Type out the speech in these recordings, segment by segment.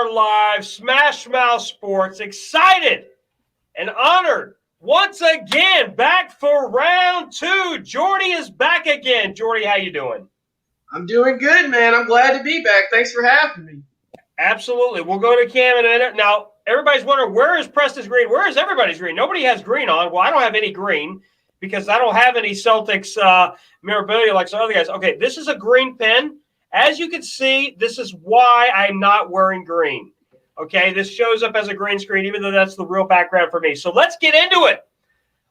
Live, Smash Mouth Sports, excited and honored once again, back for round two. Jordy is back again. Jordy, how you doing? I'm doing good, man. I'm glad to be back. Thanks for having me. Absolutely. We'll go to Cam in a minute. Now, everybody's wondering, where is Preston's green? Where is everybody's green? Nobody has green on. Well, I don't have any green because I don't have any Celtics memorabilia like some other guys. Okay, this is a green pen. As you can see, this is why I'm not wearing green. Okay, this shows up as a green screen, even though that's the real background for me. So let's get into it.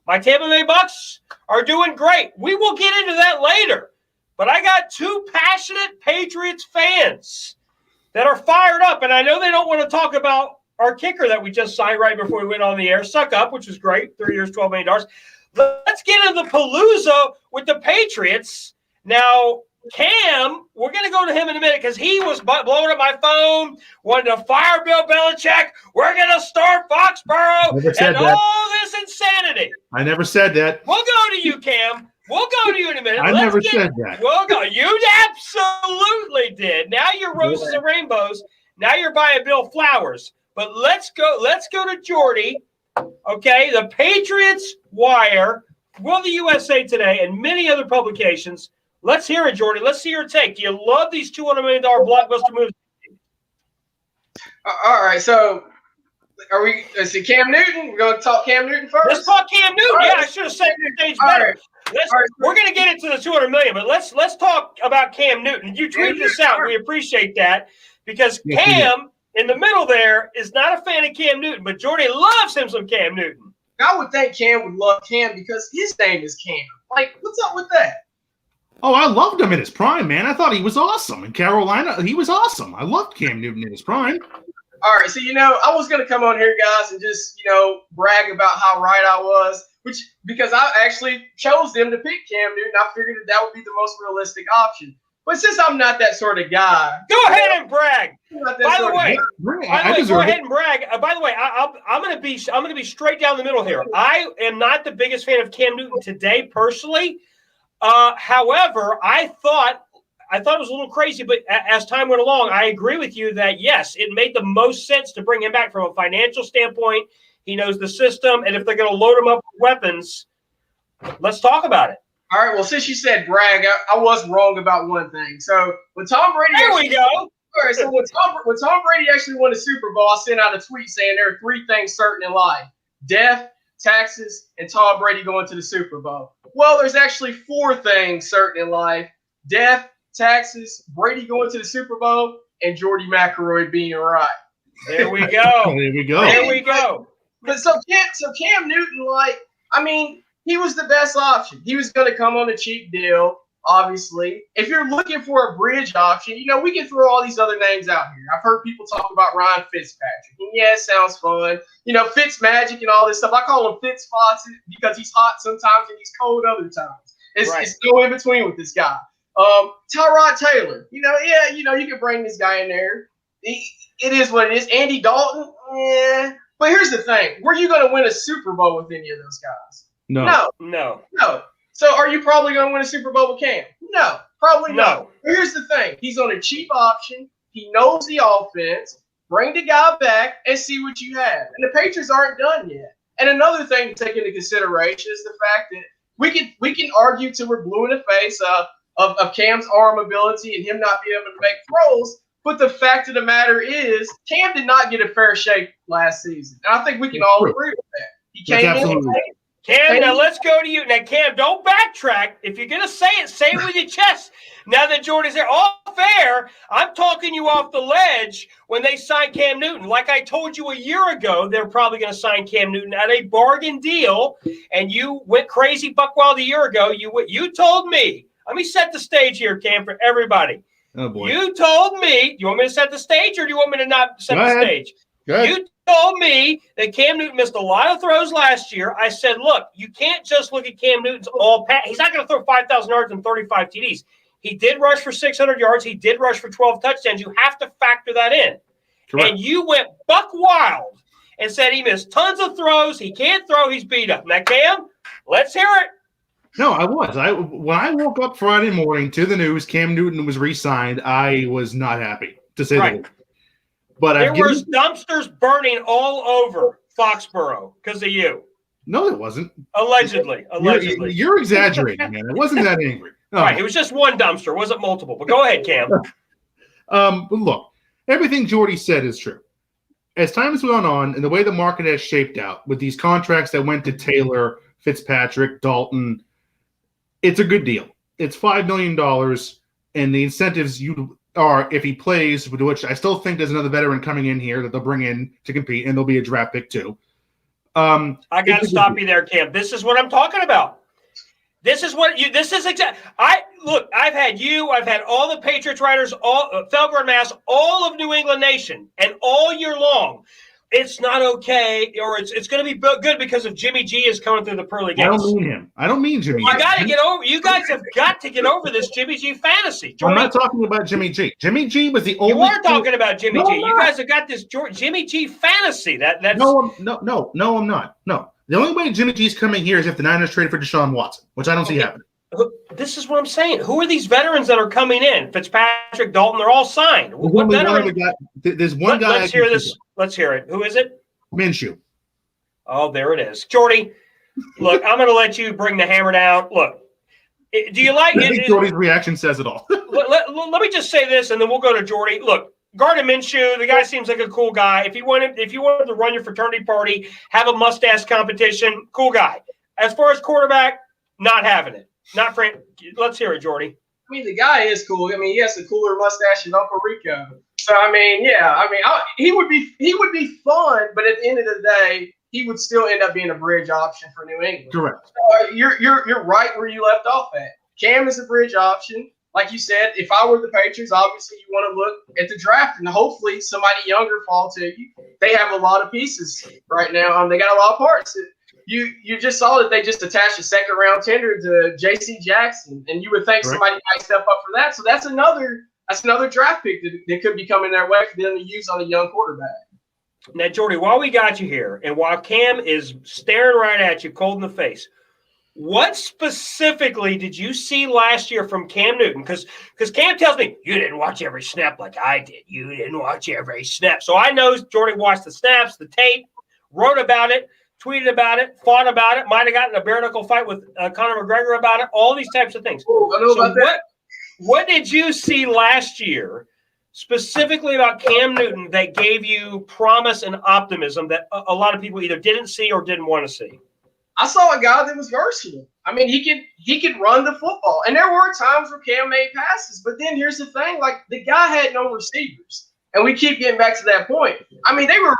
My Tampa Bay Bucks are doing great. We will get into that later. But I got two passionate Patriots fans that are fired up. And I know they don't want to talk about our kicker that we just signed right before we went on the air. Suck up, which was great. 3 years, $12 million. Let's get into the Palooza with the Patriots. Now, Cam, we're going to go to him in a minute because he was blowing up my phone, wanted to fire Bill Belichick. We're going to start Foxborough and all this insanity. I never said that. We'll go to you, Cam. We'll go to you in a minute. I never said that. We'll go. You absolutely did. Now you're roses and rainbows. Now you're buying Bill flowers. But let's go to Jordy. Okay, the Patriots Wire, Will the USA Today, and many other publications. Let's hear it, Jordy. Let's see your take. Do you love these $200 million blockbuster moves? All right, so are we – let's see, Cam Newton? We're going to talk Cam Newton first? Let's talk Cam Newton. Right. Yeah, I should have set the stage better. Right. We're going to get into the $200 million, but let's talk about Cam Newton. You tweeted this out. We appreciate that because Cam in the middle there is not a fan of Cam Newton, but Jordy loves him some Cam Newton. I would think Cam would love Cam because his name is Cam. Like, what's up with that? Oh, I loved him in his prime, man. I thought he was awesome. In Carolina, he was awesome. I loved Cam Newton in his prime. All right, so, I was going to come on here, guys, and just, brag about how right I was, because I actually chose them to pick Cam Newton. I figured that would be the most realistic option. But since I'm not that sort of guy. Go ahead and brag. By the way, go ahead and brag. By the way, I'm going to be straight down the middle here. I am not the biggest fan of Cam Newton today personally. However, I thought it was a little crazy, but as time went along, I agree with you that, yes, it made the most sense to bring him back from a financial standpoint. He knows the system, and if they're going to load him up with weapons, let's talk about it. All right, well, since you said brag, I was wrong about one thing. So when Tom Brady go. All right, so when Tom Brady actually won the Super Bowl, I sent out a tweet saying there are three things certain in life: death, taxes, and Tom Brady going to the Super Bowl. Well, there's actually four things certain in life: death, taxes, Brady going to the Super Bowl, and Jordy McElroy being right. There we go. There we go. But so Cam Newton, he was the best option. He was going to come on a cheap deal, obviously. If you're looking for a bridge option, we can throw all these other names out here. I've heard people talk about Ryan Fitzpatrick. And yeah, it sounds fun. Fitzmagic and all this stuff. I call him Fitzfaucet because he's hot sometimes and he's cold other times. It's no in between with this guy. Tyrod Taylor. You can bring this guy in there. It is what it is. Andy Dalton, yeah. But here's the thing. Were you going to win a Super Bowl with any of those guys? No. So are you probably going to win a Super Bowl with Cam? No, probably not. But here's the thing. He's on a cheap option. He knows the offense. Bring the guy back and see what you have. And the Patriots aren't done yet. And another thing to take into consideration is the fact that we can argue till we're blue in the face of Cam's arm ability and him not being able to make throws. But the fact of the matter is, Cam did not get a fair shake last season. And I think we can all agree with that. He came in. Cam, now let's go to you. Now, Cam, don't backtrack. If you're going to say it with your chest. Now that Jordy's there, all fair, I'm talking you off the ledge when they signed Cam Newton. Like I told you a year ago, they're probably going to sign Cam Newton at a bargain deal, and you went crazy buck wild a year ago. You told me. Let me set the stage here, Cam, for everybody. Oh, boy. You told me. Do you want me to set the stage, or do you want me to not set the stage? Go ahead. You told me that Cam Newton missed a lot of throws last year. I said, look, you can't just look at Cam Newton's all pass. He's not going to throw 5,000 yards and 35 TDs. He did rush for 600 yards. He did rush for 12 touchdowns. You have to factor that in. Correct. And you went buck wild and said he missed tons of throws. He can't throw. He's beat up. Now, Cam, let's hear it. No, I was. When I woke up Friday morning to the news Cam Newton was re-signed, I was not happy, to say the least. But there was dumpsters burning all over Foxborough because of you. No, it wasn't. Allegedly. You're exaggerating, man. I wasn't that angry. No. Right. It was just one dumpster. It wasn't multiple. But go ahead, Cam. But look, everything Jordy said is true. As time has gone on and the way the market has shaped out with these contracts that went to Taylor, Fitzpatrick, Dalton, it's a good deal. It's $5 million, and the incentives are if he plays, which I still think there's another veteran coming in here that they'll bring in to compete, and there'll be a draft pick too. I got to stop you there, Cam. This is what I'm talking about. I've had you, I've had all the Patriots writers, all Felger Mass, all of New England Nation, and all year long, it's not okay, or it's going to be good because of Jimmy G is coming through the pearly gates. I don't mean him. I don't mean Jimmy G. You guys have got to get over this Jimmy G fantasy. I'm not talking about Jimmy G. Jimmy G was the only. You are talking about Jimmy G. You guys have got this Jimmy G fantasy. That's no, I'm not. No. The only way Jimmy G's coming here is if the Niners trade for Deshaun Watson, which I don't see happening. This is what I'm saying. Who are these veterans that are coming in? Fitzpatrick, Dalton, they're all signed. What veteran? There's one guy. Let's hear this. Let's hear it. Who is it? Minshew. Oh, there it is. Jordy, look, I'm going to let you bring the hammer down. Look, do you like it? I think Jordy's reaction says it all. let me just say this, and then we'll go to Jordy. Look, Gardner Minshew, the guy seems like a cool guy. If you wanted to run your fraternity party, have a mustache competition, cool guy. As far as quarterback, not having it. Not for. Let's hear it, Jordy. I mean, the guy is cool. I mean, he has a cooler mustache than Uncle Rico. So I mean, yeah. He would be fun, but at the end of the day, he would still end up being a bridge option for New England. Correct. So you're right where you left off at. Cam is a bridge option. Like you said, if I were the Patriots, obviously you want to look at the draft and hopefully somebody younger fall to you. They have a lot of pieces right now. They got a lot of parts. You just saw that they just attached a second round tender to J.C. Jackson, and you would think somebody might step up for that. So that's another draft pick that could be coming their way for them to use on a young quarterback. Now, Jordy, while we got you here, and while Cam is staring right at you, cold in the face, what specifically did you see last year from Cam Newton? Because Cam tells me, you didn't watch every snap like I did. You didn't watch every snap. So I know Jordy watched the snaps, the tape, wrote about it, tweeted about it, fought about it, might have gotten a bare knuckle fight with Conor McGregor about it, all these types of things. Ooh, I know about that. What did you see last year specifically about Cam Newton that gave you promise and optimism that a lot of people either didn't see or didn't want to see? I saw a guy that was versatile. I mean, he could run the football. And there were times where Cam made passes. But then here's the thing, like the guy had no receivers. And we keep getting back to that point. I mean, they were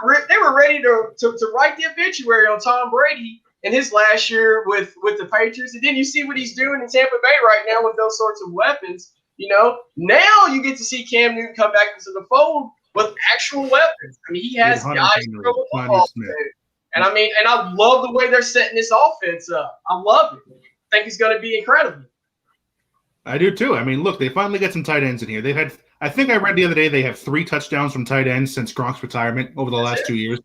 ready to write the obituary on Tom Brady in his last year with the Patriots. And then you see what he's doing in Tampa Bay right now with those sorts of weapons. You know, now you get to see Cam Newton come back into the fold with actual weapons. I mean, he has guys to throw the football to. And I love the way they're setting this offense up. I love it. I think it's going to be incredible. I do too. I mean, look, they finally got some tight ends in here. They've had, I think I read the other day, they have 3 touchdowns from tight ends since Gronk's retirement over the last 2 years.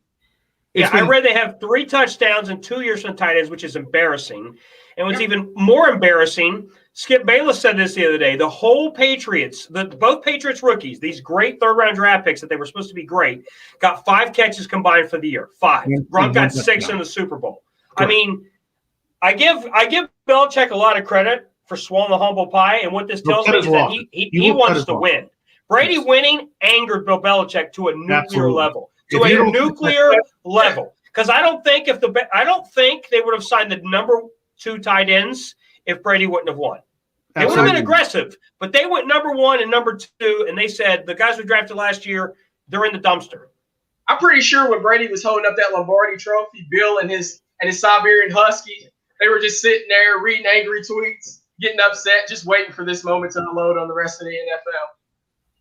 I read they have 3 touchdowns in 2 years from tight ends, which is embarrassing. And what's even more embarrassing, Skip Bayless said this the other day, the whole Patriots, both Patriots rookies, these great third-round draft picks that they were supposed to be great, got 5 catches combined for the year. 5. Gronk got 6 in the Super Bowl. Correct. I mean, I give Belichick a lot of credit for swallowing the humble pie, and what this tells me is that he wants to win. Brady winning angered Bill Belichick to a nuclear level. To a nuclear level. Because I don't think they would have signed the number 2 tight ends if Brady wouldn't have won. They would have been aggressive, but they went number 1 and number 2, and they said the guys we drafted last year, they're in the dumpster. I'm pretty sure when Brady was holding up that Lombardi trophy, Bill and his Siberian Husky, they were just sitting there reading angry tweets, getting upset, just waiting for this moment to unload on the rest of the NFL.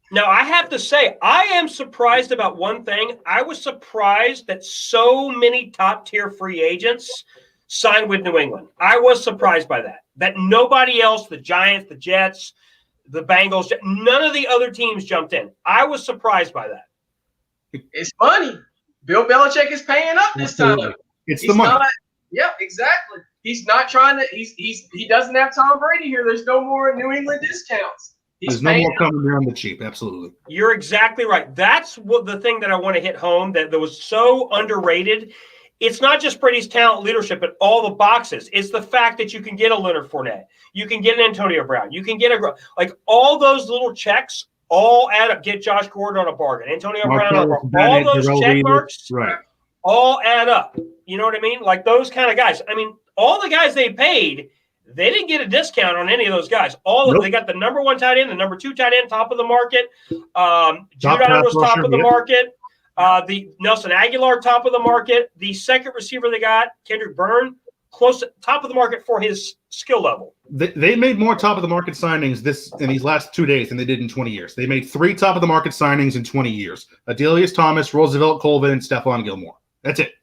Now, I have to say, I am surprised about one thing. I was surprised that so many top-tier free agents signed with New England. I was surprised by that. That nobody else, the Giants, the Jets, the Bengals, none of the other teams jumped in. I was surprised by that. It's money. Bill Belichick is paying up this time. It's the money. Yeah, exactly. He's not trying to. He doesn't have Tom Brady here. There's no more New England discounts. There's no more coming there on the cheap. Absolutely. You're exactly right. That's what the thing that I want to hit home that was so underrated. It's not just Brady's talent, leadership, but all the boxes. It's the fact that you can get a Leonard Fournette, you can get an Antonio Brown, you can get all those little checks all add up. Get Josh Gordon on a bargain, Antonio Brown on a bargain. All those check marks, right, all add up. You know what I mean? Like those kind of guys. I mean, all the guys they paid, they didn't get a discount on any of those guys. They got the number 1 tight end, the number 2 tight end, top of the market. Judon was top of the market. The Nelson Aguilar, top of the market. The second receiver they got, Kendrick Byrne, close to top of the market for his skill level. They made more top of the market signings in these last 2 days than they did in 20 years. They made 3 top of the market signings in 20 years. Adelius Thomas, Roosevelt Colvin, and Stephon Gilmore. That's it.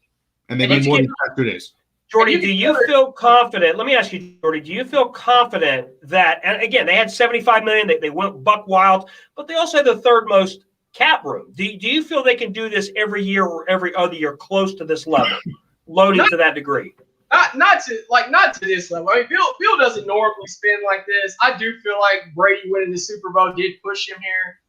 And they made more in the past 2 days. Jordy, do you feel confident? Let me ask you, Jordy, do you feel confident that, and again, they had $75 million, they went buck wild, but they also had the third most cap room. Do you feel they can do this every year or every other year close to this level, loaded to that degree? Not to this level. I mean, Bill doesn't normally spend like this. I do feel like Brady winning the Super Bowl did push him here.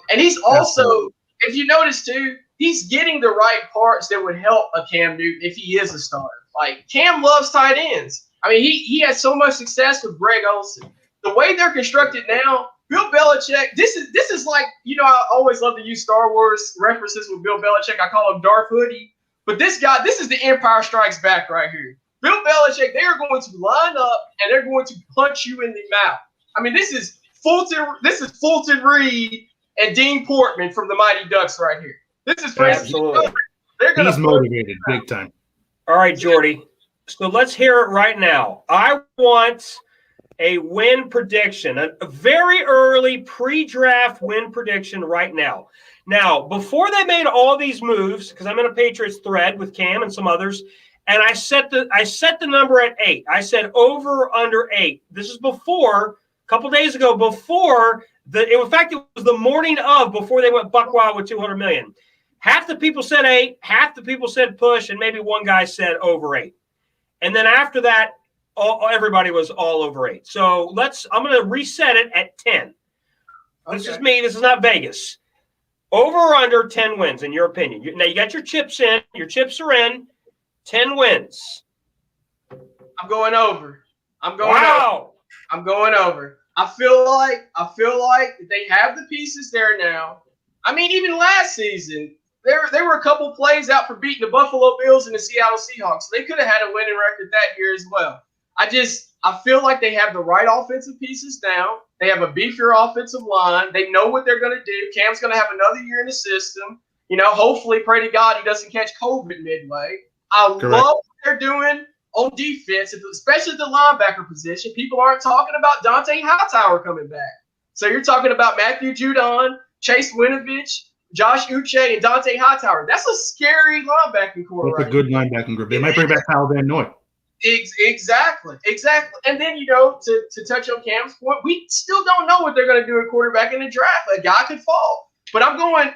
And he's also, if you notice too, he's getting the right parts that would help a Cam Newton if he is a starter. Like Cam loves tight ends. I mean, he had so much success with Greg Olsen. The way they're constructed now, Bill Belichick. This is like, I always love to use Star Wars references with Bill Belichick. I call him Darth Hoodie. But this guy, this is the Empire Strikes Back right here. Bill Belichick, they are going to line up and they're going to punch you in the mouth. I mean, this is Fulton Reed and Dean Portman from the Mighty Ducks right here. This is absolutely. He's motivated big time. All right, Jordy. So let's hear it right now. I want a win prediction, a very early pre-draft win prediction right now. Now, before they made all these moves, because I'm in a Patriots thread with Cam and some others, and I set the number at 8. I said over or under 8. This is before, a couple days ago, before in fact, it was the morning of, before they went buck wild with $200 million. Half the people said 8, half the people said push, and maybe one guy said over 8. And then after that, everybody was all over 8. So I'm going to reset it at 10. This is me. This is not Vegas. Over or under 10 wins, in your opinion? Now, you got your chips in. Your chips are in. 10 wins. I'm going over. I'm going over. I feel like they have the pieces there now. I mean, even last season, there were a couple plays out for beating the Buffalo Bills and the Seattle Seahawks. They could have had a winning record that year as well. I feel like they have the right offensive pieces now. They have a beefier offensive line. They know what they're going to do. Cam's going to have another year in the system. Hopefully, pray to God he doesn't catch COVID midway. Love what they're doing on defense, especially the linebacker position. People aren't talking about Dante Hightower coming back. So you're talking about Matthew Judon, Chase Winovich, Josh Uche, and Dante Hightower. That's a scary linebacking core. That's a good linebacking group. They might bring back Kyle Van Noy. Exactly. And then, to touch on Cam's point, we still don't know what they're going to do at quarterback in the draft. A guy could fall. But I'm going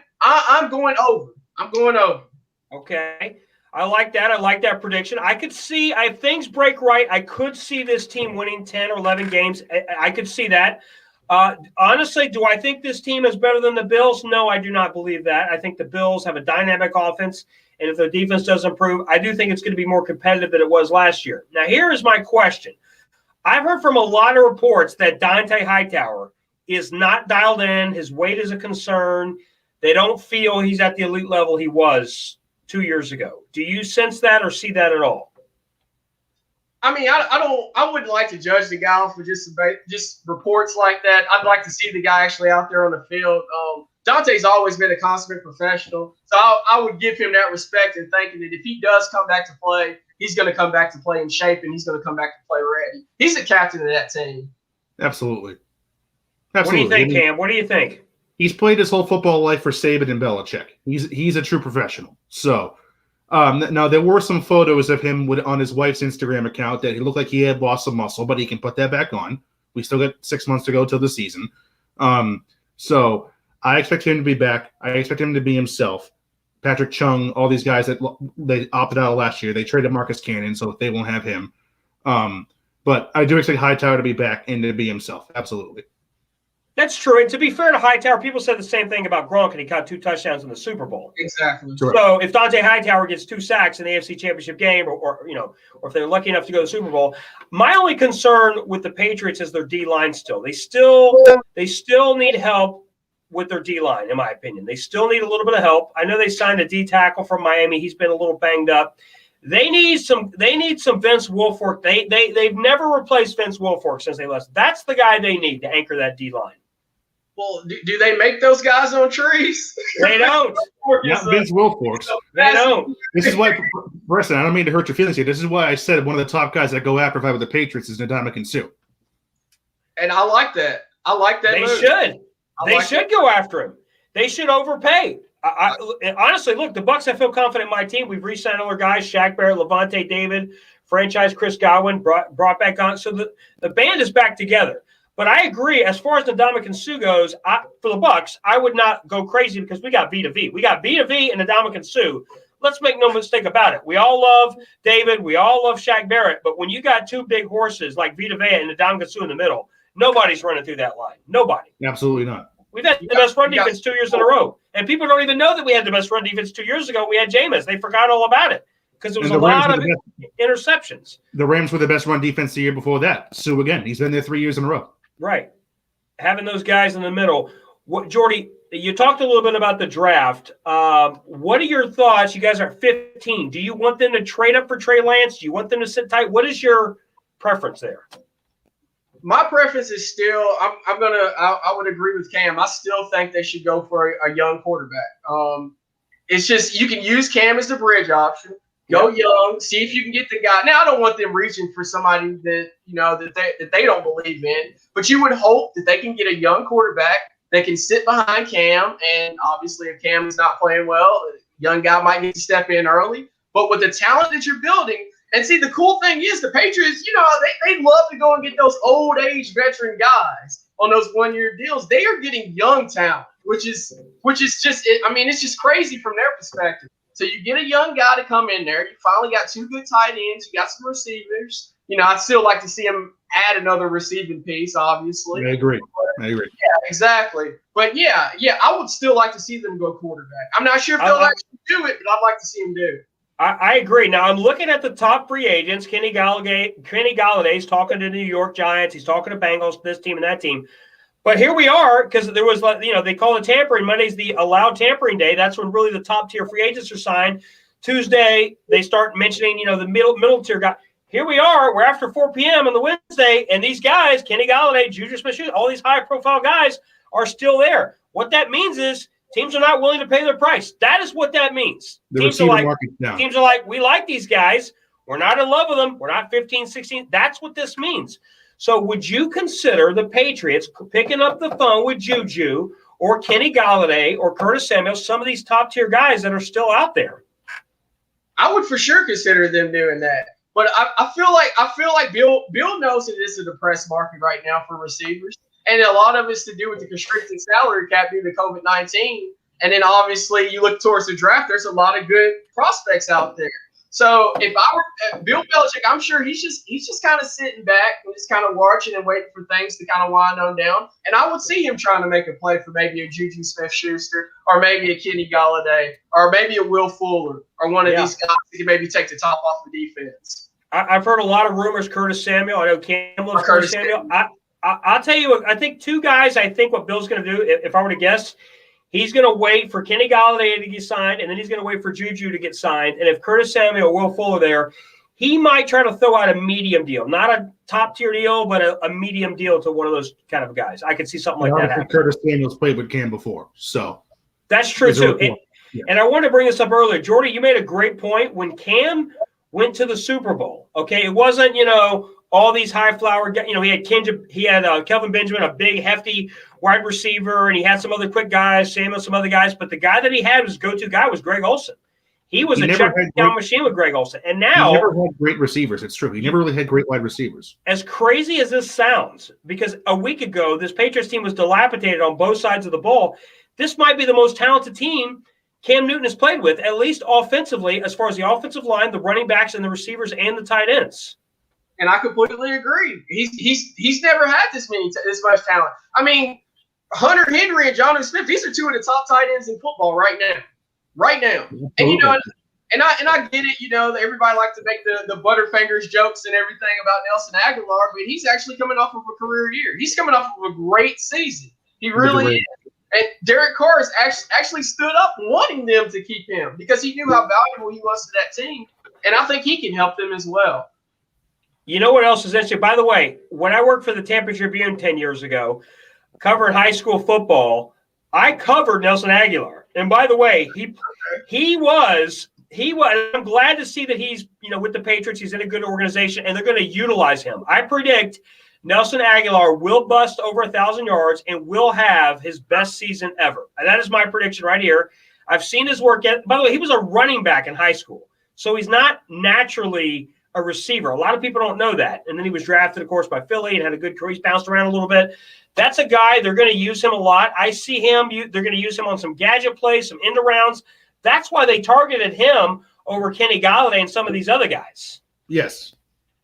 over. I'm going over. Okay. I like that. I like that prediction. I could see, if things break right, I could see this team winning 10 or 11 games. I could see that. Honestly, do I think this team is better than the Bills? No, I do not believe that. I think the Bills have a dynamic offense, and if their defense does improve, I do think it's going to be more competitive than it was last year. Now, here is my question. I've heard from a lot of reports that Dante Hightower is not dialed in. His weight is a concern. They don't feel he's at the elite level he was 2 years ago. Do you sense that or see that at all? I mean, I wouldn't like to judge the guy off of just reports like that. I'd like to see the guy actually out there on the field. Dante's always been a consummate professional, so I would give him that respect and thinking that if he does come back to play, he's going to come back to play in shape and he's going to come back to play ready. He's the captain of that team. Absolutely. What do you think, Cam? What do you think? He's played his whole football life for Saban and Belichick. He's a true professional. So now there were some photos of him on his wife's Instagram account that he looked like he had lost some muscle, but he can put that back on. We still got 6 months to go till the season. So I expect him to be back. I expect him to be himself. Patrick Chung, all these guys that they opted out last year, they traded Marcus Cannon, so they won't have him. But I do expect Hightower to be back and to be himself. Absolutely. That's true. And to be fair to Hightower, people said the same thing about Gronk, and he caught 2 touchdowns in the Super Bowl. Exactly. So if Dante Hightower gets 2 sacks in the AFC Championship game, or if they're lucky enough to go to the Super Bowl, my only concern with the Patriots is their D line. They still need help with their D line, in my opinion. They still need a little bit of help. I know they signed a D tackle from Miami. He's been a little banged up. They need some Vince Wilfork. They've never replaced Vince Wilfork since they left. That's the guy they need to anchor that D line. Well, do they make those guys on trees? They don't. Not Vince Wilforks. They don't. This is why, Preston, I don't mean to hurt your feelings here. This is why I said one of the top guys that go after if I were the Patriots is Ndamukong Suh. And I like that. I like that. They should. They should go after him. They should overpay. Honestly, look, the Bucs, I feel confident in my team. We've re-signed all our guys, Shaq Barrett, Levante David, franchise Chris Godwin, brought back on. So the band is back together. But I agree, as far as Ndamukong Suh goes, for the Bucs, I would not go crazy because we got V to V. We got V to V and Ndamukong Suh. Let's make no mistake about it. We all love David. We all love Shaq Barrett. But when you got 2 big horses like Vita Vea and Ndamukong Suh in the middle, nobody's running through that line. Nobody. Absolutely not. We've had the best run defense 2 years in a row. And people don't even know that we had the best run defense 2 years ago. We had Jameis. They forgot all about it because there was a lot of interceptions. The Rams were the best run defense the year before that. Suh, again, he's been there 3 years in a row. Right. Having those guys in the middle. Jordy, you talked a little bit about the draft. What are your thoughts? You guys are 15. Do you want them to trade up for Trey Lance? Do you want them to sit tight? What is your preference there? My preference is still I would agree with Cam. I still think they should go for a young quarterback. It's just you can use Cam as the bridge option. Go young, see if you can get the guy. Now I don't want them reaching for somebody that they don't believe in, but you would hope that they can get a young quarterback that can sit behind Cam. And obviously, if Cam is not playing well, a young guy might need to step in early. But with the talent that you're building, and see, the cool thing is the Patriots, they love to go and get those old age veteran guys on those 1-year deals. They are getting young talent, which is just, it's just crazy from their perspective. So you get a young guy to come in there. You finally got 2 good tight ends. You got some receivers. I'd still like to see him add another receiving piece, obviously. I agree. Yeah, exactly. But yeah, I would still like to see them go quarterback. I'm not sure if they'll actually do it, but I'd like to see them do it. I agree. Now I'm looking at the top free agents. Kenny Galladay's talking to the New York Giants. He's talking to Bengals, this team and that team. But here we are, because there was, they call it tampering. Monday's the allowed tampering day. That's when really the top tier free agents are signed. Tuesday, they start mentioning, the middle tier guy. Here we are. We're after 4 p.m. on the Wednesday, and these guys, Kenny Galladay, Juju Smith-Schuster, all these high-profile guys are still there. What that means is teams are not willing to pay their price. That is what that means. Teams are like, we like these guys. We're not in love with them. We're not 15, 16. That's what this means. So would you consider the Patriots picking up the phone with Juju or Kenny Galladay or Curtis Samuel, some of these top-tier guys that are still out there? I would for sure consider them doing that. But I feel like Bill knows that this is a depressed market right now for receivers. And a lot of it's to do with the constricted salary cap due to COVID-19. And then obviously you look towards the draft, there's a lot of good prospects out there. So if I were Bill Belichick, I'm sure he's just kind of sitting back and just kind of watching and waiting for things to kind of wind on down. And I would see him trying to make a play for maybe a Juju Smith-Schuster or maybe a Kenny Galladay or maybe a Will Fuller or one of these guys that can maybe take the top off the defense. I've heard a lot of rumors. Curtis Samuel. I know Cam loves Curtis Samuel. I'll tell you, I think 2 guys. I think what Bill's going to do, if I were to guess, he's going to wait for Kenny Galladay to get signed, and then he's going to wait for Juju to get signed. And if Curtis Samuel or Will Fuller there, he might try to throw out a medium deal, not a top-tier deal, but a medium deal to one of those kind of guys. I could see something like that happen. Curtis Samuel's played with Cam before, so that's true too. And I wanted to bring this up earlier, Jordy. You made a great point when Cam went to the Super Bowl. Okay, it wasn't all these high flower. He had Kelvin Benjamin, a big hefty wide receiver, and he had some other quick guys, Samuel, some other guys. But the guy that he had, his go-to guy, was Greg Olsen. He was a check-down machine with Greg Olsen. And now he never had great receivers. It's true. He never really had great wide receivers. As crazy as this sounds, because a week ago this Patriots team was dilapidated on both sides of the ball. This might be the most talented team Cam Newton has played with, at least offensively, as far as the offensive line, the running backs, and the receivers and the tight ends. And I completely agree. He's never had this much talent. I mean, Hunter Henry and Jonnu Smith, these are two of the top tight ends in football right now. Right now. And, you know, and I get it, you know, everybody likes to make the Butterfingers jokes and everything about Nelson Aguilar, but he's actually coming off of a career year. He's coming off of a great season. He really is. And Derek Carr has actually stood up wanting them to keep him because he knew how valuable he was to that team. And I think he can help them as well. You know what else is interesting? By the way, when I worked for the Tampa Tribune 10 years ago, covering high school football, I covered Nelson Aguilar. And by the way, he was I'm glad to see that he's, you know, with the Patriots, he's in a good organization and they're going to utilize him. I predict Nelson Aguilar will bust over 1,000 yards and will have his best season ever. And that is my prediction right here. I've seen his work. By the way, he was a running back in high school. So he's not naturally a receiver. A lot of people don't know that. And then he was drafted, of course, by Philly and had a good career. He's bounced around a little bit. That's a guy, they're going to use him a lot. I see him. They're going to use him on some gadget plays, some end arounds. That's why they targeted him over Kenny Golladay and some of these other guys. Yes,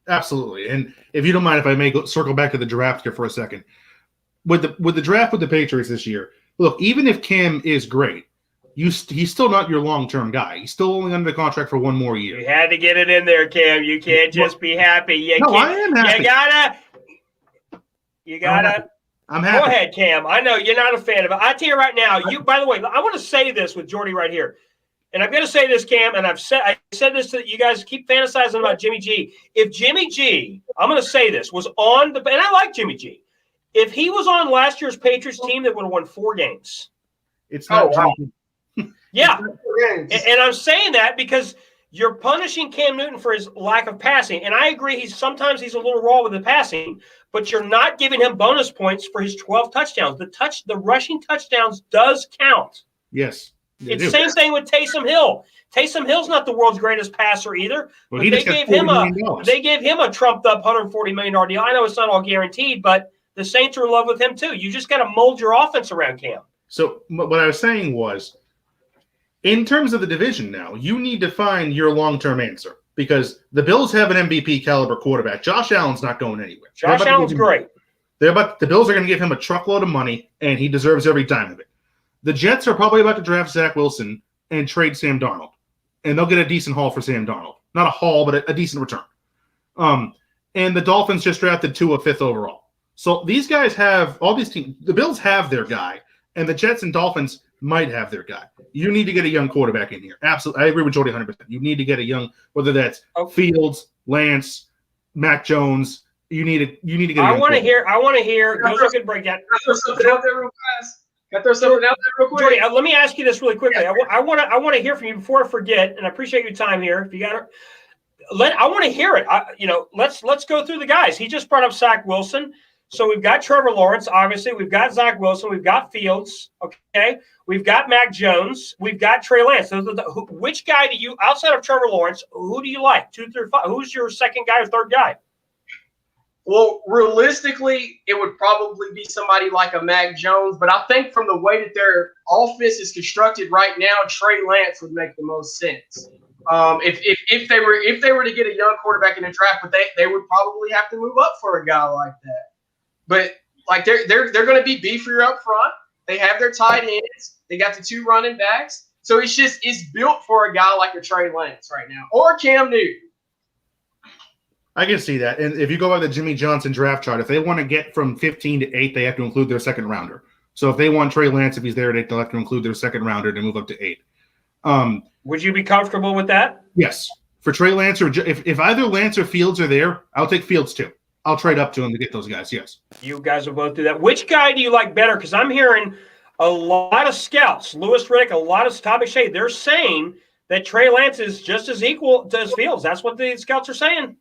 absolutely. And if you don't mind, if I may circle back to the draft here for a second. With the draft with the Patriots this year, look, even if Cam is great, he's still not your long-term guy. He's still only under contract for one more year. You had to get it in there, Cam. You can't just be happy. I am happy. You gotta. I'm happy. Go ahead, Cam. I know you're not a fan of it. I tell you right now, by the way, I want to say this with Jordy right here. And I'm going to say this, Cam, and I said this to you guys, keep fantasizing about Jimmy G. If Jimmy G, I'm going to say this, was on and I like Jimmy G. If he was on last year's Patriots team, they would have won 4 games. It's not Yeah. And I'm saying that because you're punishing Cam Newton for his lack of passing. And I agree, sometimes he's a little raw with the passing, but you're not giving him bonus points for his 12 touchdowns. The rushing touchdowns does count. Yes. It's the same thing with Taysom Hill. Taysom Hill's not the world's greatest passer either. Well, but they gave him a trumped up $140 million deal. I know it's not all guaranteed, but the Saints are in love with him too. You just got to mold your offense around Cam. So what I was saying was, in terms of the division now, you need to find your long-term answer because the Bills have an MVP caliber quarterback. Josh Allen's not going anywhere. Josh Allen's great. The Bills are going to give him a truckload of money, and he deserves every dime of it. The Jets are probably about to draft Zach Wilson and trade Sam Darnold, and they'll get a decent haul for Sam Darnold. Not a haul, but a decent return. And the Dolphins just drafted Tua 5th overall. So these guys have all these teams. The Bills have their guy, and the Jets and Dolphins might have their guy. You need to get a young quarterback in here. Absolutely. I agree with Jordy 100%. You need to get a young, whether that's Fields, Lance, Mac Jones. You need to get I want to hear. Those are good breakdown. Throw something out there real fast. Got to throw something out there real quick. Jordy, let me ask you this really quickly. I want to hear from you before I forget, and I appreciate your time here. If you got it, I want to hear it. Let's go through the guys. He just brought up Zach Wilson. So we've got Trevor Lawrence, obviously. We've got Zach Wilson. We've got Fields. Okay. We've got Mac Jones. We've got Trey Lance. Which guy do you, outside of Trevor Lawrence, who do you like? 2 through 5. Who's your second guy or third guy? Well, realistically, it would probably be somebody like a Mac Jones. But I think from the way that their offense is constructed right now, Trey Lance would make the most sense. If they were to get a young quarterback in the draft, but they would probably have to move up for a guy like that. But like they're going to be beefier up front. They have their tight ends. They got the 2 running backs. So it's built for a guy like a Trey Lance right now or Cam Newton. I can see that. And if you go by the Jimmy Johnson draft chart, if they want to get from 15 to 8, they have to include their second rounder. So if they want Trey Lance, if he's there, they'll have to include their second rounder to move up to 8. Would you be comfortable with that? Yes. For Trey Lance, or if either Lance or Fields are there, I'll take Fields too. I'll trade up to him to get those guys, yes. You guys will both do that. Which guy do you like better? Because I'm hearing a lot of scouts, Louis Riddick, a lot of Topic Shea, they're saying that Trey Lance is just as equal as Fields. That's what the scouts are saying.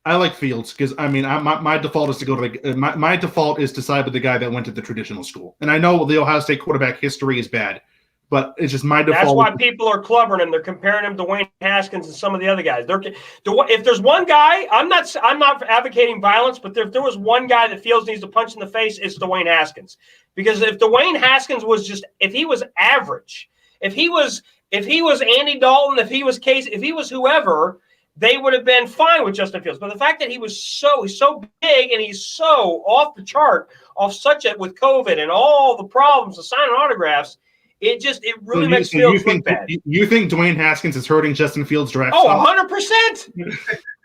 I like Fields because, my default is to go to my default is to side with the guy that went to the traditional school. And I know the Ohio State quarterback history is bad, but it's just my default. That's why people are clubbering him. They're comparing him to Dwayne Haskins and some of the other guys. If there's one guy, I'm not advocating violence, but if there was one guy that Fields needs to punch in the face, it's Dwayne Haskins. Because if Dwayne Haskins if he was average, if he was Andy Dalton, if he was Case, if he was whoever, they would have been fine with Justin Fields. But the fact that he's so big and he's so off the chart, with COVID and all the problems of signing autographs, it really makes Fields look bad. You think Dwayne Haskins is hurting Justin Fields' draft? Oh, 100%.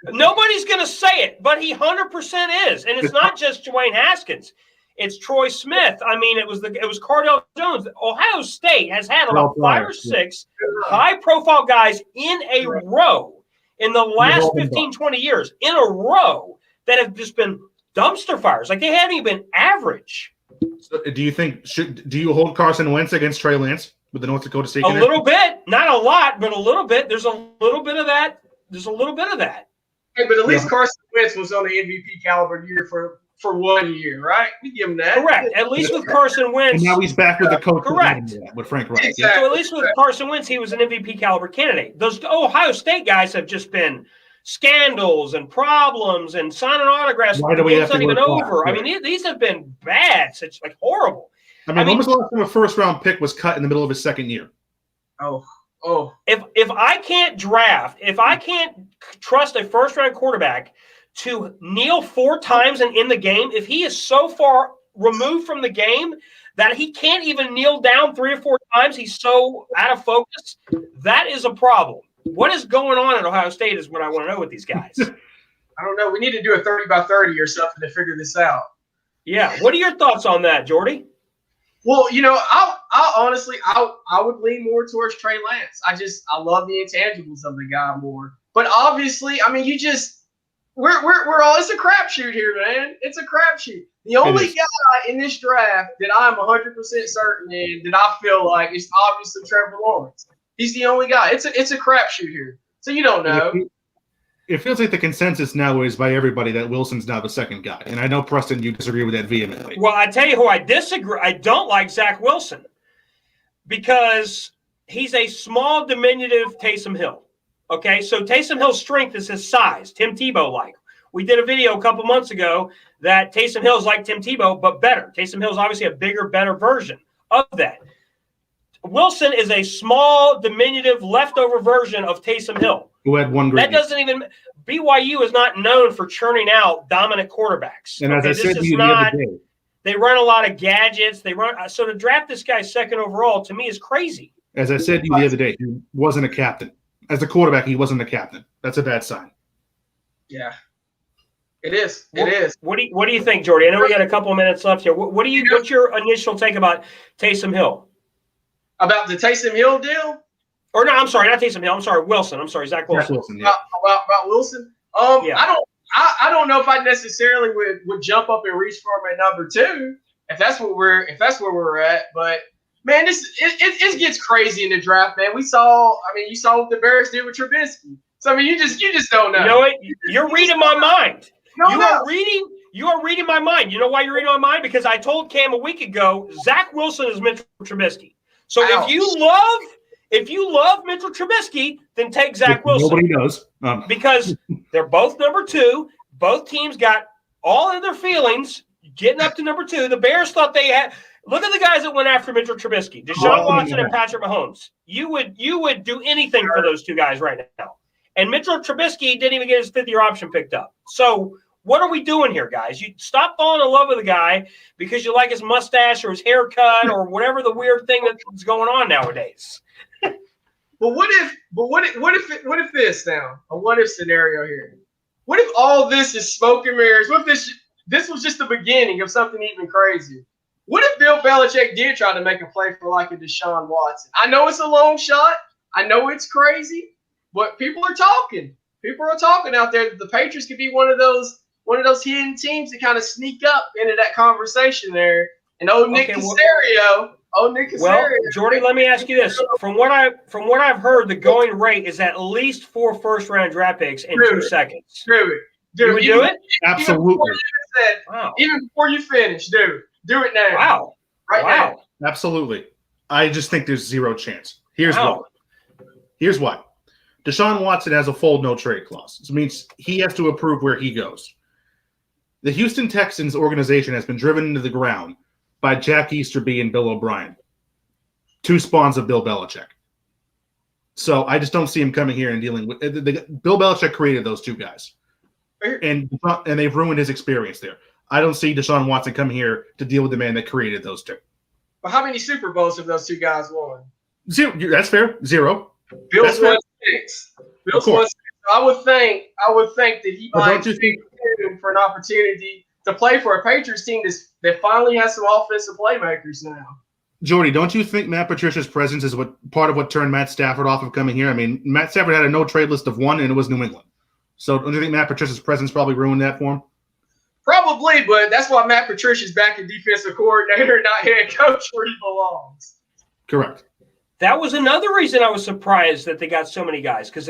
Nobody's going to say it, but he 100% is. And it's not just Dwayne Haskins. It's Troy Smith. I mean, it was Cardell Jones. Ohio State has had about 5 or 6 high-profile guys in a row in the last 15, 20 years, in a row, that have just been dumpster fires. Like, they haven't even been average. So do you hold Carson Wentz against Trey Lance with the North Dakota State? A little bit. Not a lot, but a little bit. There's a little bit of that. Hey, but at least Carson Wentz was on the MVP caliber year for 1 year, right? We give him that. Correct. At least with Carson Wentz. And now he's back with the coach. Correct. With Frank Reich. Exactly. So at least with Carson Wentz, he was an MVP caliber candidate. Those Ohio State guys have just been scandals and problems and signing autographs. Why do we have to not even work over? back? I mean, these have been bad. Such horrible. I mean, when was the last time a first-round pick was cut in the middle of his second year? Oh. If I can't trust a first-round quarterback to kneel 4 times and in the game, if he is so far removed from the game that he can't even kneel down 3 or 4 times, he's so out of focus, that is a problem. What is going on at Ohio State is what I want to know with these guys. I don't know. We need to do a 30 by 30 or something to figure this out. Yeah. What are your thoughts on that, Jordy? Well, I honestly would lean more towards Trey Lance. I love the intangibles of the guy more. But obviously, I mean, we're all, it's a crapshoot here, man. It's a crapshoot. The only guy in this draft that I'm 100% certain in that I feel like is obviously Trevor Lawrence. He's the only guy. It's a crapshoot here. So you don't know. It feels like the consensus now is by everybody that Wilson's now the second guy. And I know, Preston, you disagree with that vehemently. Well, I tell you who I disagree. I don't like Zach Wilson because he's a small, diminutive Taysom Hill. Okay, so Taysom Hill's strength is his size, Tim Tebow-like. We did a video a couple months ago that Taysom Hill's like Tim Tebow, but better. Taysom Hill's obviously a bigger, better version of that. Wilson is a small, diminutive, leftover version of Taysom Hill. Who had one great That doesn't even – BYU is not known for churning out dominant quarterbacks. And as I said to you the other day, they run a lot of gadgets. So to draft this guy second overall, to me, is crazy. As I said to you the other day, he wasn't a captain. As a quarterback, he wasn't a captain. That's a bad sign. Yeah. It is. It is. What do you think, Jordy? I know we got a couple of minutes left here. What's your initial take about Taysom Hill? About the Taysom Hill deal? Or no, I'm sorry, not Taysom Hill. I'm sorry, Wilson. I'm sorry, Zach Wilson. Yeah. About Wilson? Yeah. I don't know if I necessarily would jump up and reach for him at number 2 if that's where we're at. But man, it gets crazy in the draft, man. You saw what the Bears did with Trubisky. So I mean, you just don't know. You know what? You're reading my mind. You are reading my mind. You know why you're reading my mind? Because I told Cam a week ago, Zach Wilson is Mitchell Trubisky. So Ouch. if you love Mitchell Trubisky, then take Zach Wilson. Nobody knows. Because they're both number 2. Both teams got all of their feelings getting up to number 2. The Bears thought they had – look at the guys that went after Mitchell Trubisky, Deshaun Watson and Patrick Mahomes. You would do anything for those 2 guys right now. And Mitchell Trubisky didn't even get his 5th-year option picked up. So what are we doing here, guys? You stop falling in love with the guy because you like his mustache or his haircut or whatever the weird thing that's going on nowadays. But what if this now? A what if scenario here? What if all this is smoke and mirrors? What if this was just the beginning of something even crazier? What if Bill Belichick did try to make a play for like a Deshaun Watson? I know it's a long shot. I know it's crazy, but people are talking. People are talking out there that the Patriots could be one of those hidden teams that kind of sneak up into that conversation there. And Nick Caserio. Well, Jordy, let me ask you this: from what I've heard, the going rate is at least 4 first-round draft picks in 2 seconds. Do it. You would do it? Absolutely. Even before you finish, do it now. Wow. Now. Absolutely. I just think there's 0 chance. Here's why. Deshaun Watson has a full no-trade clause. This means he has to approve where he goes. The Houston Texans organization has been driven into the ground by Jack Easterby and Bill O'Brien, 2 spawns of Bill Belichick. So I just don't see him coming here and dealing with Bill Belichick created those two guys, and they've ruined his experience there. I don't see Deshaun Watson coming here to deal with the man that created those two. But how many Super Bowls have those two guys won? 0. That's fair. 0. Bill's won 6. Bill's won 6. I would think that he might be for an opportunity to play for a Patriots team that finally has some offensive playmakers now. Jordy, don't you think Matt Patricia's presence is part of what turned Matt Stafford off of coming here? I mean, Matt Stafford had a no-trade list of 1, and it was New England. So don't you think Matt Patricia's presence probably ruined that for him? Probably, but that's why Matt Patricia's back in defensive coordinator, not head coach where he belongs. Correct. That was another reason I was surprised that they got so many guys, because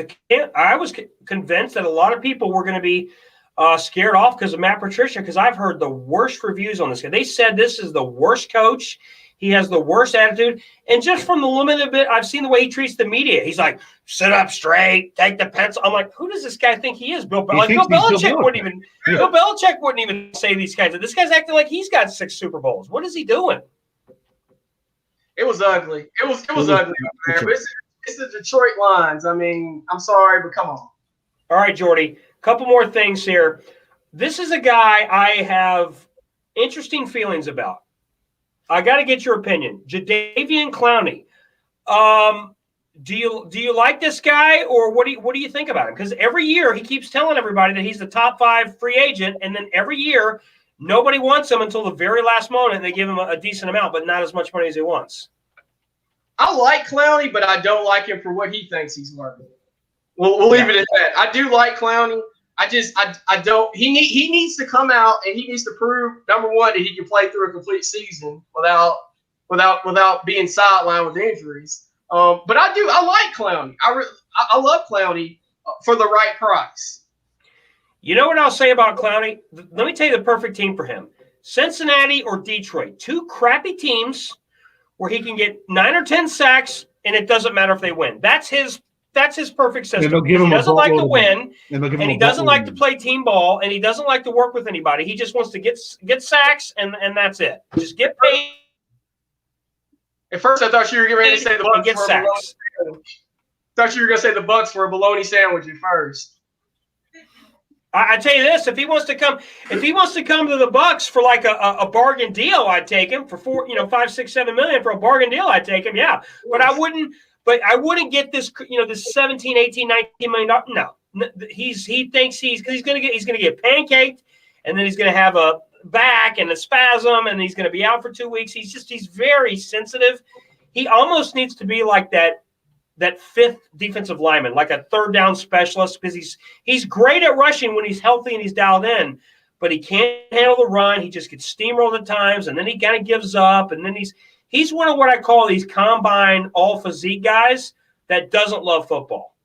I was convinced that a lot of people were going to be scared off because of Matt Patricia, because I've heard the worst reviews on this guy. They said this is the worst coach. He has the worst attitude. And just from the limited bit, I've seen the way he treats the media. He's like, sit up straight, take the pencil. I'm like, who does this guy think he is? Bill Belichick wouldn't even say these guys. This guy's acting like he's got 6 Super Bowls. What is he doing? It was ugly. It was ugly up there. But it's the Detroit Lions. I mean, I'm sorry, but come on. All right, Jordy. A couple more things here. This is a guy I have interesting feelings about. I got to get your opinion. Jadeveon Clowney. Do you like this guy, or what do you think about him? Because every year he keeps telling everybody that he's the top 5 free agent, and then every year nobody wants him until the very last moment, and they give him a decent amount, but not as much money as he wants. I like Clowney, but I don't like him for what he thinks he's worth. We'll leave it at that. I do like Clowney. I don't. He needs to come out and he needs to prove, number one, that he can play through a complete season without being sidelined with injuries. But I like Clowney. I love Clowney for the right price. You know what I'll say about Clowney? Let me tell you the perfect team for him: Cincinnati or Detroit. 2 crappy teams where he can get 9 or 10 sacks, and it doesn't matter if they win. That's his perfect system. He doesn't like to win, and he doesn't like to play team ball, and he doesn't like to work with anybody. He just wants to get sacks, and that's it. Just get paid. At first, I thought you were getting ready to say the Bucs get sacks. Thought you were going to say the Bucs for a bologna sandwich at first. I tell you this: if he wants to come to the Bucs for like a bargain deal, I'd take him for $5, $6, $7 million for a bargain deal. I'd take him, yeah. But I wouldn't get this, this 17, 18, 19 million. No, he thinks he's going to get pancaked, and then he's going to have a back and a spasm, and he's going to be out for 2 weeks. He's very sensitive. He almost needs to be like that 5th defensive lineman, like a 3rd down specialist, because he's great at rushing when he's healthy and he's dialed in, but he can't handle the run. He just gets steamrolled at times, and then he kind of gives up, and then he's one of what I call these combine all physique guys that doesn't love football.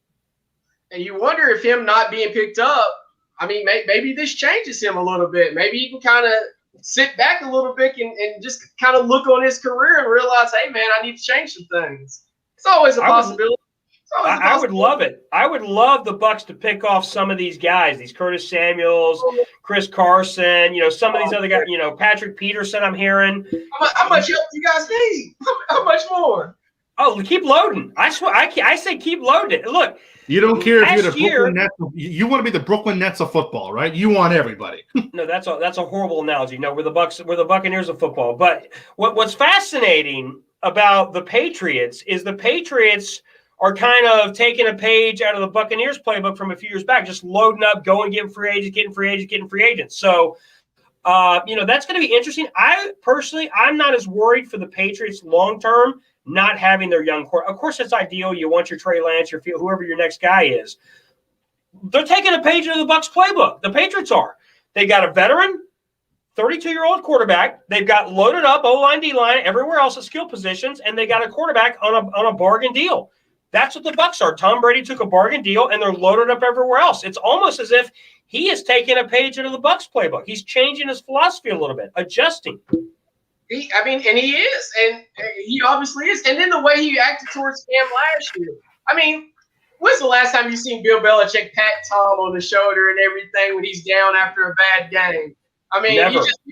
And you wonder if him not being picked up, I mean, maybe this changes him a little bit. Maybe he can kind of sit back a little bit and just kind of look on his career and realize, hey, man, I need to change some things. It's always a possibility. I would love it. I would love the Bucs to pick off some of these guys, these Curtis Samuels, Chris Carson, some of these other guys, Patrick Peterson, I'm hearing. How much help you guys need? How much more? Oh, keep loading. I swear, I say keep loading. Look. You don't care if you're the Brooklyn Nets. You want to be the Brooklyn Nets of football, right? You want everybody. No, that's a horrible analogy. No, we're the Buccaneers of football. But what's fascinating about the Patriots is the Patriots are kind of taking a page out of the Buccaneers playbook from a few years back, just loading up, going, getting free agents. So, that's going to be interesting. I'm not as worried for the Patriots long term, not having their young core. Of course, it's ideal. You want your Trey Lance, whoever your next guy is. They're taking a page out of the Bucs playbook. The Patriots are. They got a veteran, 32-year-old quarterback. They've got loaded up O-line, D-line, everywhere else at skill positions, and they got a quarterback on a bargain deal. That's what the Bucs are. Tom Brady took a bargain deal, and they're loaded up everywhere else. It's almost as if he is taking a page out of the Bucs playbook. He's changing his philosophy a little bit, adjusting. He is, and he obviously is. And then the way he acted towards Cam last year. I mean, when's the last time you seen Bill Belichick pat Tom on the shoulder and everything when he's down after a bad game? I mean,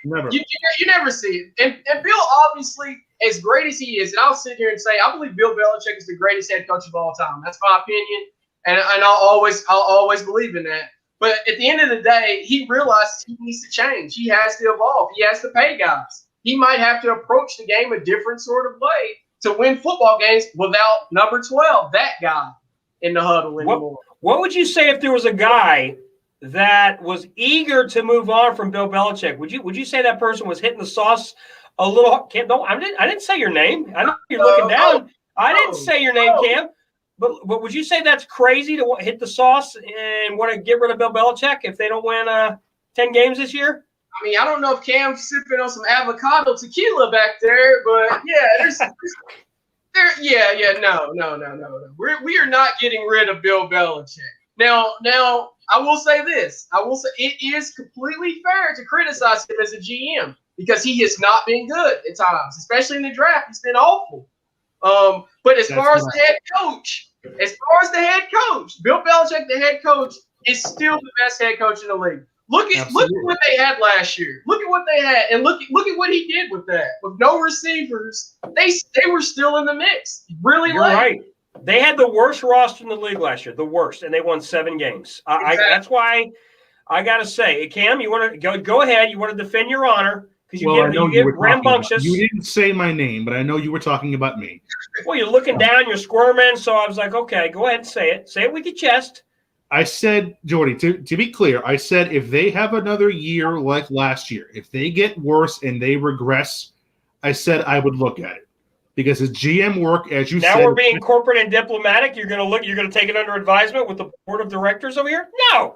never. You never see it. And Bill obviously as great as he is, and I'll sit here and say I believe Bill Belichick is the greatest head coach of all time. That's my opinion, and I'll always believe in that. But at the end of the day, he realizes he needs to change. He has to evolve. He has to pay guys. He might have to approach the game a different sort of way to win football games without number 12, that guy, in the huddle anymore. What would you say if there was a guy that was eager to move on from Bill Belichick? Would you say that person was hitting the sauce a little? Cam, no, I didn't say your name. I know you're looking down. I didn't say your name, Cam. But would you say that's crazy to hit the sauce and want to get rid of Bill Belichick if they don't win 10 games this year? I mean, I don't know if Cam's sipping on some avocado tequila back there, but yeah, no. We are not getting rid of Bill Belichick. Now, I will say this. I will say it is completely fair to criticize him as a GM because he has not been good at times, especially in the draft. He's been awful. But as far as the head coach, Bill Belichick, the head coach, is still the best head coach in the league. Look at what they had last year. Look at what they had, and look at what he did with that. With no receivers, they were still in the mix. You're right. They had the worst roster in the league last year, the worst, and they won 7 games. Exactly. That's why I got to say, Cam, you want to go ahead. You want to defend your honor because you get rambunctious. You didn't say my name, but I know you were talking about me. Well, you're looking down, you're squirming, so I was like, okay, go ahead and say it. Say it with your chest. I said, Jordy, to be clear, I said if they have another year like last year, if they get worse and they regress, I said I would look at it. Because his GM work, as you said. Now we're being corporate and diplomatic. You're going to take it under advisement with the board of directors over here? No.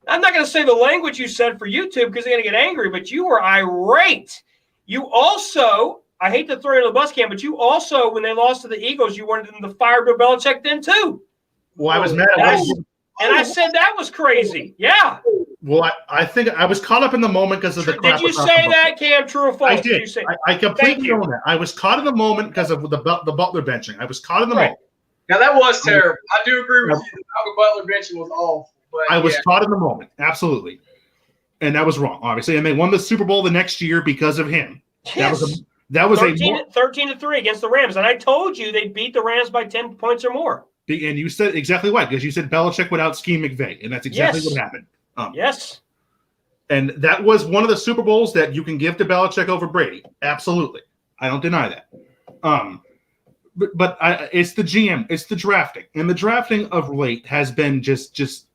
I'm not going to say the language you said for YouTube because they're going to get angry, but you were irate. You also, I hate to throw you under the bus, Cam, but you also, when they lost to the Eagles, you wanted them to fire Bill Belichick then too. Well, I was mad at him. And I said that was crazy. Yeah. Well, I think I was caught up in the moment because of the crap. Did you say that, Cam? True or false? I did. I completely own that. I was caught in the moment because of the Butler benching. I was caught in the moment. Now, that was terrible. I do agree with you. The Butler benching was awful. But I was caught in the moment. Absolutely. And that was wrong, obviously. And they won the Super Bowl the next year because of him. Yes. That was 13-3 against the Rams. And I told you they beat the Rams by 10 points or more. And you said exactly why, because you said Belichick would out-scheme McVay, and that's exactly what happened. Yes. And that was one of the Super Bowls that you can give to Belichick over Brady. Absolutely. I don't deny that. But it's the GM. It's the drafting. And the drafting of late has been just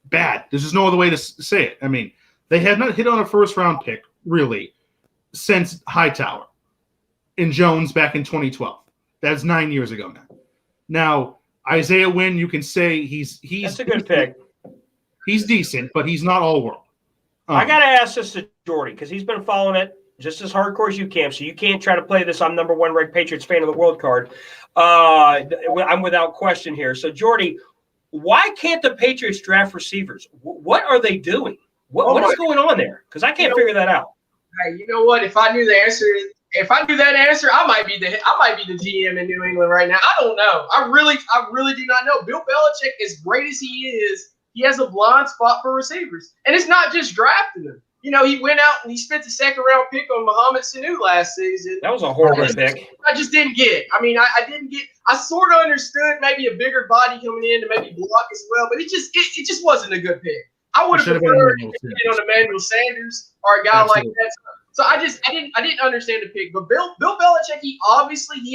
bad. There's just no other way to say it. I mean, they have not hit on a first-round pick, really, since Hightower and Jones back in 2012. That's 9 years ago now. Now, Isaiah Wynn, you can say he's that's a good pick. He's decent, but he's not all world. I got to ask this to Jordy because he's been following it just as hardcore as you can. So you can't try to play this I'm number one ranked Patriots fan of the world card. I'm without question here. So, Jordy, why can't the Patriots draft receivers? What are they doing? What is going on there? Because I can't figure that out. Hey, you know what? If I knew that answer, I might be the GM in New England right now. I don't know. I really do not know. Bill Belichick, as great as he is, he has a blind spot for receivers, and it's not just drafting them. You know, he went out and he spent the second-round pick on Mohamed Sanu last season. That was a horrible pick. I just didn't get it. I mean, I didn't get. I sort of understood maybe a bigger body coming in to maybe block as well, but it just wasn't a good pick. I would have preferred to get on Emmanuel Sanders or a guy like that. So I didn't understand the pick. But Bill Belichick, he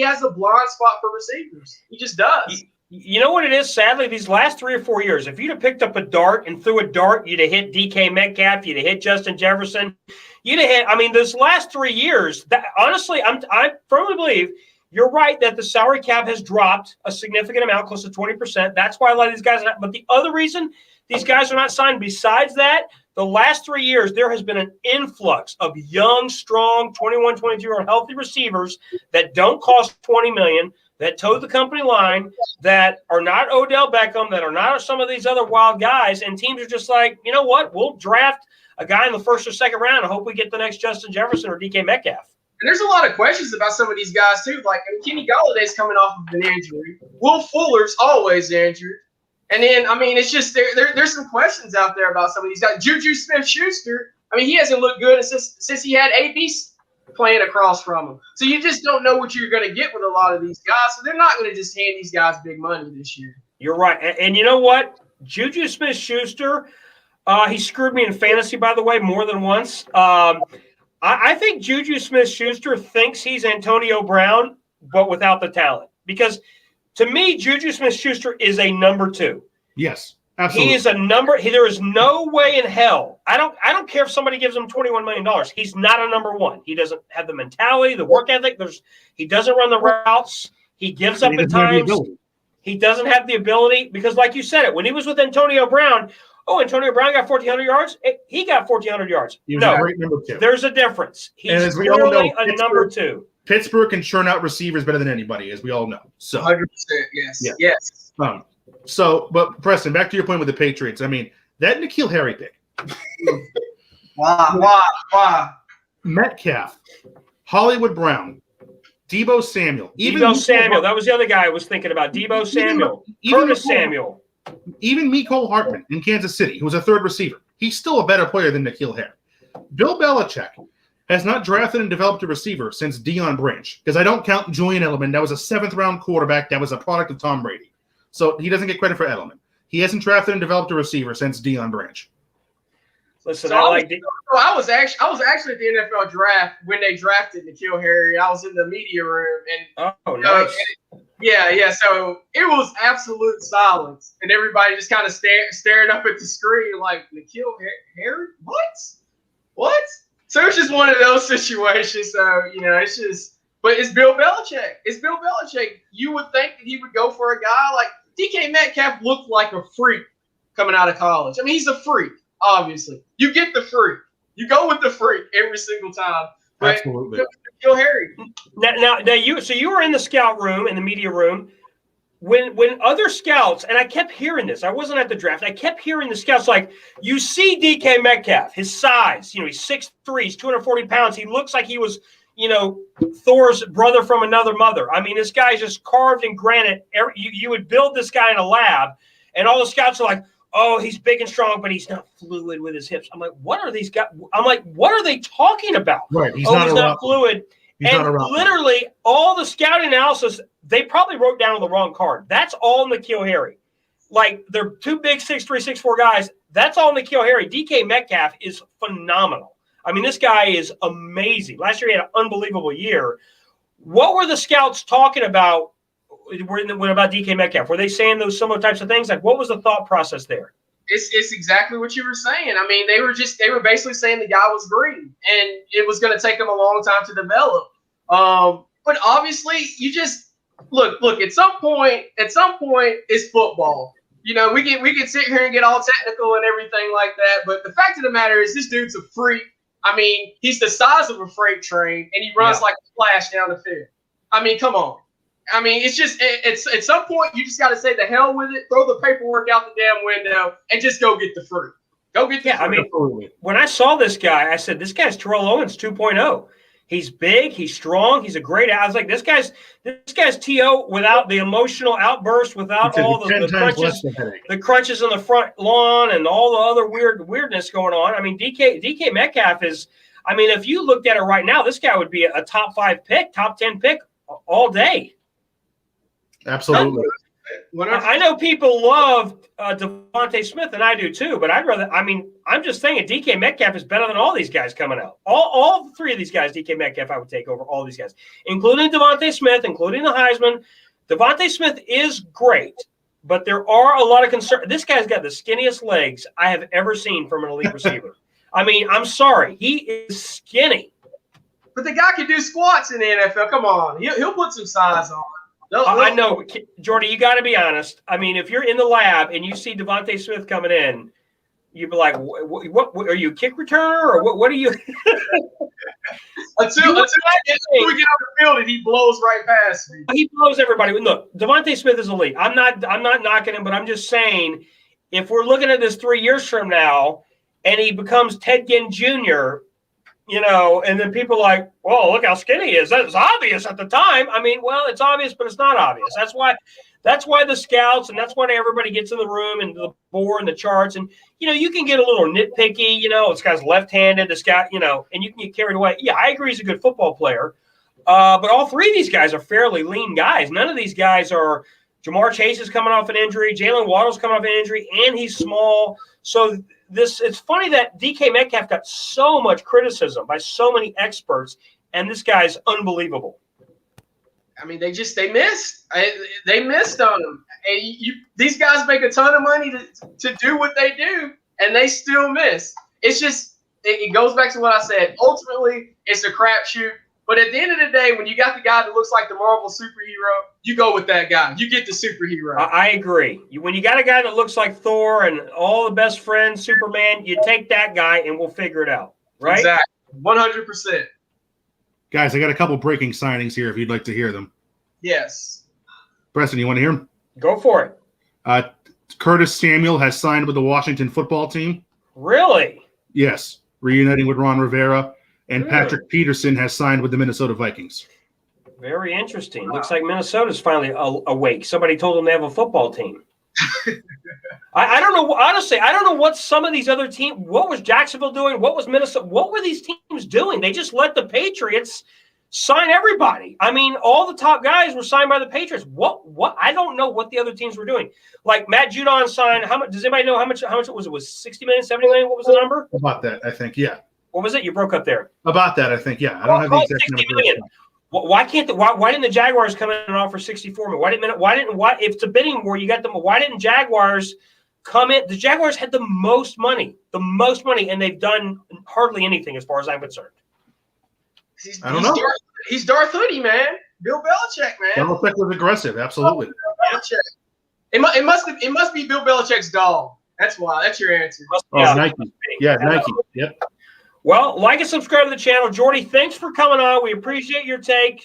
has a blind spot for receivers. He just does. You know what it is? Sadly, these last 3 or 4 years, if you'd have picked up a dart and threw a dart, you'd have hit DK Metcalf, you'd have hit Justin Jefferson, you'd have hit. I mean, those last 3 years, honestly, I firmly believe you're right that the salary cap has dropped a significant amount, close to 20%. That's why a lot of these guys are not. But the other reason these guys are not signed, besides that, the last 3 years, there has been an influx of young, strong, 21, 22-year-old healthy receivers that don't cost $20 million, that toe the company line, that are not Odell Beckham, that are not some of these other wild guys, and teams are just like, you know what, we'll draft a guy in the first or second round and hope we get the next Justin Jefferson or DK Metcalf. And there's a lot of questions about some of these guys, too. Like, Kenny Galladay's coming off of an injury. Will Fuller's always injured. And then, I mean, it's just there's some questions out there about some of these guys. Juju Smith-Schuster, I mean, he hasn't looked good since he had AB playing across from him. So you just don't know what you're going to get with a lot of these guys. So they're not going to just hand these guys big money this year. You're right. And you know what? Juju Smith-Schuster, he screwed me in fantasy, by the way, more than once. I think Juju Smith-Schuster thinks he's Antonio Brown, but without the talent. Because to me, Juju Smith-Schuster is a number 2. Yes, absolutely. He is a number. There is no way in hell. I don't care if somebody gives him $21 million. He's not a number 1. He doesn't have the mentality, the work ethic. He doesn't run the routes. He gives up at times. He doesn't have the ability because, like you said it, when he was with Antonio Brown, Antonio Brown got 1,400 yards. He got 1,400 yards. He was a great number 2. There's a difference. He's clearly a number 2. Pittsburgh can churn out receivers better than anybody, as we all know. So 100%, yes. But Preston, back to your point with the Patriots. I mean, that N'Keal Harry pick. Why? Metcalf, Hollywood Brown, Deebo Samuel. That was the other guy I was thinking about. Deebo Samuel. Curtis Samuel. Even Mecole Hardman in Kansas City, who was a 3rd receiver. He's still a better player than N'Keal Harry. Bill Belichick has not drafted and developed a receiver since Deion Branch, because I don't count Julian Edelman. That was a 7th-round quarterback. That was a product of Tom Brady. So he doesn't get credit for Edelman. He hasn't drafted and developed a receiver since Deion Branch. Listen, I was actually at the NFL draft when they drafted N'Keal Harry. I was in the media room, and nice. Yeah. So it was absolute silence, and everybody just kind of staring up at the screen like, N'Keal Harry? What? So it's just one of those situations. So it's just, but it's Bill Belichick. You would think that he would go for a guy like DK Metcalf. Looked like a freak coming out of college. I mean, he's a freak. Obviously, you get the freak. You go with the freak every single time. But absolutely. N'Keal Harry. Now you were in the scout room, in the media room, when other scouts, and I kept hearing this. I wasn't at the draft. I kept hearing the scouts like, you see DK Metcalf, his size. He's 6'3", he's 240 pounds. He looks like he was, Thor's brother from another mother. I mean, this guy's just carved in granite. You would build this guy in a lab, and all the scouts are like, oh, he's big and strong, but he's not fluid with his hips. I'm like, what are these guys? I'm like, what are they talking about? Right. He's not fluid. And literally all the scouting analysis, they probably wrote down on the wrong card. That's all N'Keal Harry. Like, they're 2 big 6'3", 6'4" guys. That's all N'Keal Harry. DK Metcalf is phenomenal. I mean, this guy is amazing. Last year he had an unbelievable year. What were the scouts talking about about DK Metcalf? Were they saying those similar types of things? Like, what was the thought process there? It's exactly what you were saying. I mean, they were basically saying the guy was green, and it was going to take him a long time to develop. But obviously, you just look. At some point, it's football. We can sit here and get all technical and everything like that. But the fact of the matter is, this dude's a freak. I mean, he's the size of a freight train, and he runs like a flash down the field. I mean, come on. I mean, it's just it's at some point you just got to say the hell with it, throw the paperwork out the damn window, and just go get the fruit. Go get the fruit. I mean, when I saw this guy, I said, this guy's Terrell Owens 2.0. He's big, he's strong, he's a great. I was like, this guy's T.O. without the emotional outburst, without all the crunches on the front lawn and all the other weirdness going on. I mean, DK Metcalf is. I mean, if you looked at it right now, this guy would be a top 5 pick, top 10 pick all day. Absolutely. I know people love Devontae Smith, and I do too, but I'm just saying DK Metcalf is better than all these guys coming out. All 3 of these guys, DK Metcalf, I would take over all these guys, including Devontae Smith, including the Heisman. Devontae Smith is great, but there are a lot of concerns. This guy's got the skinniest legs I have ever seen from an elite receiver. I mean, I'm sorry. He is skinny. But the guy can do squats in the NFL. Come on. He'll put some size on. I know, Jordy, you got to be honest. I mean, if you're in the lab and you see Devontae Smith coming in, you'd be like, what are you, a kick returner? Or what are you? until we get on the field and he blows right past me. He blows everybody. Look, Devontae Smith is elite. I'm not knocking him, but I'm just saying, if we're looking at this 3 years from now and he becomes Ted Ginn Jr., and then people are like, well, look how skinny he is. That was obvious at the time. I mean, well, it's obvious, but it's not obvious. That's why That's why the scouts and that's why everybody gets in the room and the board and the charts. And, you can get a little nitpicky, this guy's left-handed, this guy, and you can get carried away. Yeah, I agree he's a good football player. But all three of these guys are fairly lean guys. None of these guys are – Jamar Chase is coming off an injury. Jalen Waddle's coming off an injury, and he's small. So it's funny that DK Metcalf got so much criticism by so many experts, and this guy's unbelievable. I mean, they missed. They missed on him. And these guys make a ton of money to do what they do, and they still miss. It's just it goes back to what I said. Ultimately, it's a crapshoot. But at the end of the day, when you got the guy that looks like the Marvel superhero, you go with that guy. You get the superhero. I agree. When you got a guy that looks like Thor and all the best friends, Superman, you take that guy and we'll figure it out. Right? Exactly. 100%. Guys, I got a couple breaking signings here if you'd like to hear them. Yes. Preston, you want to hear them? Go for it. Curtis Samuel has signed with the Washington football team. Really? Yes. Reuniting with Ron Rivera. And Really? Patrick Peterson has signed with the Minnesota Vikings. Very interesting. Looks like Minnesota's finally awake. Somebody told them they have a football team. I don't know. Honestly, I don't know what some of these other teams – what was Jacksonville doing? What was Minnesota – what were these teams doing? They just let the Patriots sign everybody. I mean, all the top guys were signed by the Patriots. What? I don't know what the other teams were doing. Like Matt Judon signed – how much? Does anybody know how much it was? It was $60 million, $70 million? What was the number? About that, I think, yeah. What was it? You broke up there. About that, I think, yeah. I don't have the exact number. Why didn't the Jaguars come in and offer $64 million? Why if it's a bidding war, you got them? Why didn't Jaguars come in? The Jaguars had the most money, and they've done hardly anything as far as I'm concerned. I don't know. He's Darth Hoodie, man. Bill Belichick, man. Belichick was aggressive, absolutely. It must be Bill Belichick's dog. That's why. That's your answer. Nike. Yeah, Nike. Yep. Well, like and subscribe to the channel. Jordy, thanks for coming on. We appreciate your take.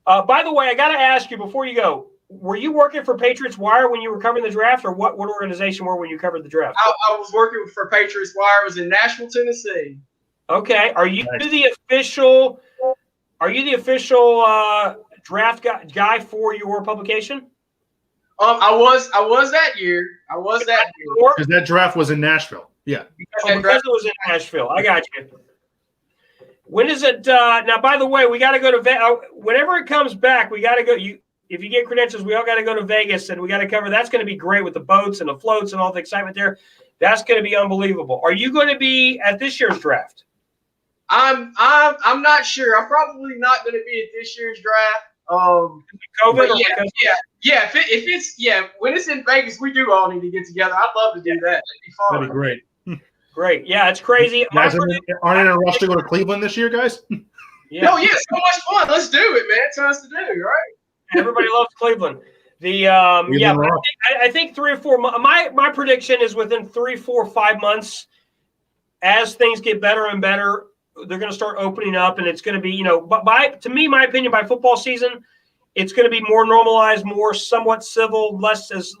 By the way, I got to ask you before you go, were you working for Patriots Wire when you were covering the draft, or what organization were when you covered the draft? I was working for Patriots Wire. I was in Nashville, Tennessee. Okay. Are you the official draft guy for your publication? I was that year. Because that draft was in Nashville. Yeah. Because it was in Nashville. I got you. When is it? Now, by the way, we got to go to whenever it comes back. We got to go. If you get credentials, we all got to go to Vegas, and we got to cover. That's going to be great with the boats and the floats and all the excitement there. That's going to be unbelievable. Are you going to be at this year's draft? I'm not sure. I'm probably not going to be at this year's draft. COVID. When it's in Vegas, we do all need to get together. I'd love to do that. That'd be fun. That'd be great. Great. Yeah, it's crazy. Guys, aren't in a rush to go to Cleveland this year, guys? Yeah. No, yeah, so much fun. Let's do it, man. Tons to do, right? Everybody loves Cleveland. I think 3 or 4 months. My prediction is within 3, 4, 5 months, as things get better and better, they're going to start opening up, and it's going to be, to me, my opinion, by football season, it's going to be more normalized, more somewhat civil, less as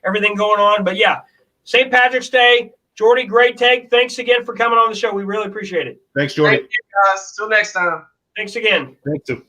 everything going on. But yeah, St. Patrick's Day, Jordy, great take. Thanks again for coming on the show. We really appreciate it. Thanks, Jordy. Thank you, guys. Till next time. Thanks again. Thanks.